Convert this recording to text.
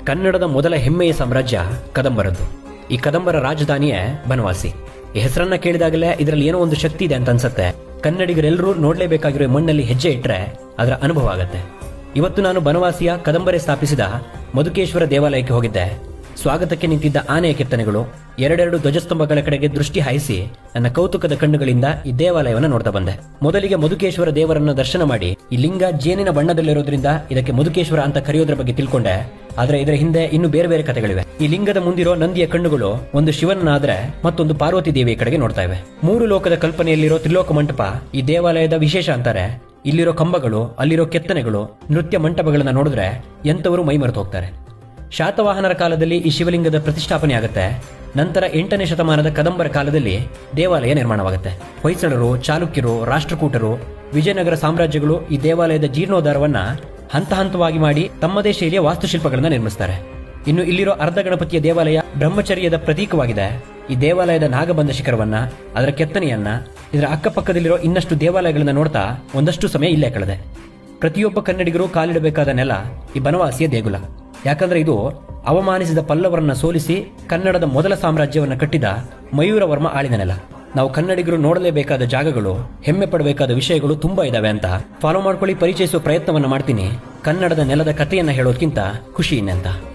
ಕನ್ನಡದ ಮೊದಲ ಹೆಮ್ಮೆಯ ಸಾಮ್ರಾಜ್ಯ ಕದಂಬರದ್ದು. ಈ ಕದಂಬರ ರಾಜಧಾನಿಯೇ ಬನವಾಸಿ. ಈ ಹೆಸರನ್ನ ಕೇಳಿದಾಗಲೇ ಇದರಲ್ಲಿ ಏನೋ ಒಂದು ಶಕ್ತಿ ಇದೆ ಅಂತ ಅನ್ಸುತ್ತೆ. ಕನ್ನಡಿಗರೆಲ್ಲರೂ ನೋಡ್ಲೇಬೇಕಾಗಿರೋ ಮಣ್ಣಲ್ಲಿ ಹೆಜ್ಜೆ ಇಟ್ರೆ ಅದರ ಅನುಭವ ಆಗತ್ತೆ. ಇವತ್ತು ನಾನು ಬನವಾಸಿಯ ಕದಂಬರೆ ಸ್ಥಾಪಿಸಿದ ಮಧುಕೇಶ್ವರ ದೇವಾಲಯಕ್ಕೆ ಹೋಗಿದ್ದೆ. ಸ್ವಾಗತಕ್ಕೆ ನಿಂತಿದ್ದ ಆನೆಯ ಕೆತ್ತನೆಗಳು, ಎರಡೆರಡು ಧ್ವಜಸ್ತಂಭಗಳ ಕಡೆಗೆ ದೃಷ್ಟಿ ಹಾಯಿಸಿ ನನ್ನ ಕೌತುಕದ ಕಣ್ಣುಗಳಿಂದ ಈ ದೇವಾಲಯವನ್ನು ನೋಡ್ತಾ ಬಂದೆ. ಮೊದಲಿಗೆ ಮಧುಕೇಶ್ವರ ದೇವರನ್ನ ದರ್ಶನ ಮಾಡಿ ಈ ಲಿಂಗ ಜೇನಿನ ಬಣ್ಣದಲ್ಲಿರೋದ್ರಿಂದ ಇದಕ್ಕೆ ಮಧುಕೇಶ್ವರ ಅಂತ ಕರೆಯೋದ್ರ ಬಗ್ಗೆ ತಿಳ್ಕೊಂಡೆ. ಆದ್ರೆ ಇದರ ಹಿಂದೆ ಇನ್ನು ಬೇರೆ ಬೇರೆ ಕಥೆಗಳಿವೆ. ಈ ಲಿಂಗದ ಮುಂದಿರೋ ನಂದಿಯ ಕಣ್ಣುಗಳು ಒಂದು ಶಿವನಾದ್ರೆ ಮತ್ತೊಂದು ಪಾರ್ವತಿ ದೇವಿಯ ಕಡೆಗೆ ನೋಡ್ತಾ ಇವೆ. ಮೂರು ಲೋಕದ ಕಲ್ಪನೆಯಲ್ಲಿರೋ ತ್ರಿಲೋಕ ಮಂಟಪ ಈ ದೇವಾಲಯದ ವಿಶೇಷ ಅಂತಾರೆ. ಇಲ್ಲಿರೋ ಕಂಬಗಳು, ಅಲ್ಲಿರೋ ಕೆತ್ತನೆಗಳು, ನೃತ್ಯ ಮಂಟಪಗಳನ್ನ ನೋಡಿದ್ರೆ ಎಂತವರು ಮೈ ಮರೆತು ಹೋಗ್ತಾರೆ. ಶಾತವಾಹನರ ಕಾಲದಲ್ಲಿ ಈ ಶಿವಲಿಂಗದ ಪ್ರತಿಷ್ಠಾಪನೆ ಆಗುತ್ತೆ. ನಂತರ 8ನೇ ಶತಮಾನದ ಕದಂಬರ ಕಾಲದಲ್ಲಿ ದೇವಾಲಯ ನಿರ್ಮಾಣವಾಗುತ್ತೆ. ಹೊಯ್ಸಳರು, ಚಾಲುಕ್ಯರು, ರಾಷ್ಟ್ರಕೂಟರು, ವಿಜಯನಗರ ಸಾಮ್ರಾಜ್ಯಗಳು ಈ ದೇವಾಲಯದ ಜೀರ್ಣೋದ್ಧಾರವನ್ನ ಹಂತ ಹಂತವಾಗಿ ಮಾಡಿ ತಮ್ಮದೇ ಶೈಲಿಯ ವಾಸ್ತುಶಿಲ್ಪಗಳನ್ನ ನಿರ್ಮಿಸ್ತಾರೆ. ಇನ್ನು ಇಲ್ಲಿರೋ ಅರ್ಧ ಗಣಪತಿಯ ದೇವಾಲಯ ಬ್ರಹ್ಮಚರ್ಯದ ಪ್ರತೀಕವಾಗಿದೆ. ಈ ದೇವಾಲಯದ ನಾಗಬಂಧ ಶಿಖರವನ್ನ, ಅದರ ಕೆತ್ತನೆಯನ್ನ, ಇದರ ಅಕ್ಕಪಕ್ಕದಲ್ಲಿರೋ ಇನ್ನಷ್ಟು ದೇವಾಲಯಗಳನ್ನ ನೋಡ್ತಾ ಒಂದಷ್ಟು ಸಮಯ ಇಲ್ಲೇ ಕಳೆದೆ. ಪ್ರತಿಯೊಬ್ಬ ಕನ್ನಡಿಗರು ಕಾಲಿಡಬೇಕಾದ ನೆಲ ಈ ಬನವಾಸಿಯ ದೇಗುಲ. ಯಾಕಂದ್ರೆ ಇದು ಅವಮಾನಿಸಿದ ಪಲ್ಲವರನ್ನ ಸೋಲಿಸಿ ಕನ್ನಡದ ಮೊದಲ ಸಾಮ್ರಾಜ್ಯವನ್ನ ಕಟ್ಟಿದ ಮಯೂರವರ್ಮ ಆಳಿದ ನೆಲ. ನಾವು ಕನ್ನಡಿಗರು ನೋಡಲೇಬೇಕಾದ ಜಾಗಗಳು, ಹೆಮ್ಮೆ ಪಡಬೇಕಾದ ವಿಷಯಗಳು ತುಂಬಾ ಇದಾವೆ ಅಂತ ಫಾಲೋ ಮಾಡ್ಕೊಳ್ಳಿ. ಪರಿಚಯಿಸುವ ಪ್ರಯತ್ನವನ್ನ ಮಾಡ್ತೀನಿ. ಕನ್ನಡದ ನೆಲದ ಕಥೆಯನ್ನ ಹೇಳೋದ್ಕಿಂತ ಖುಷಿ ಇನ್ನೆಂತ.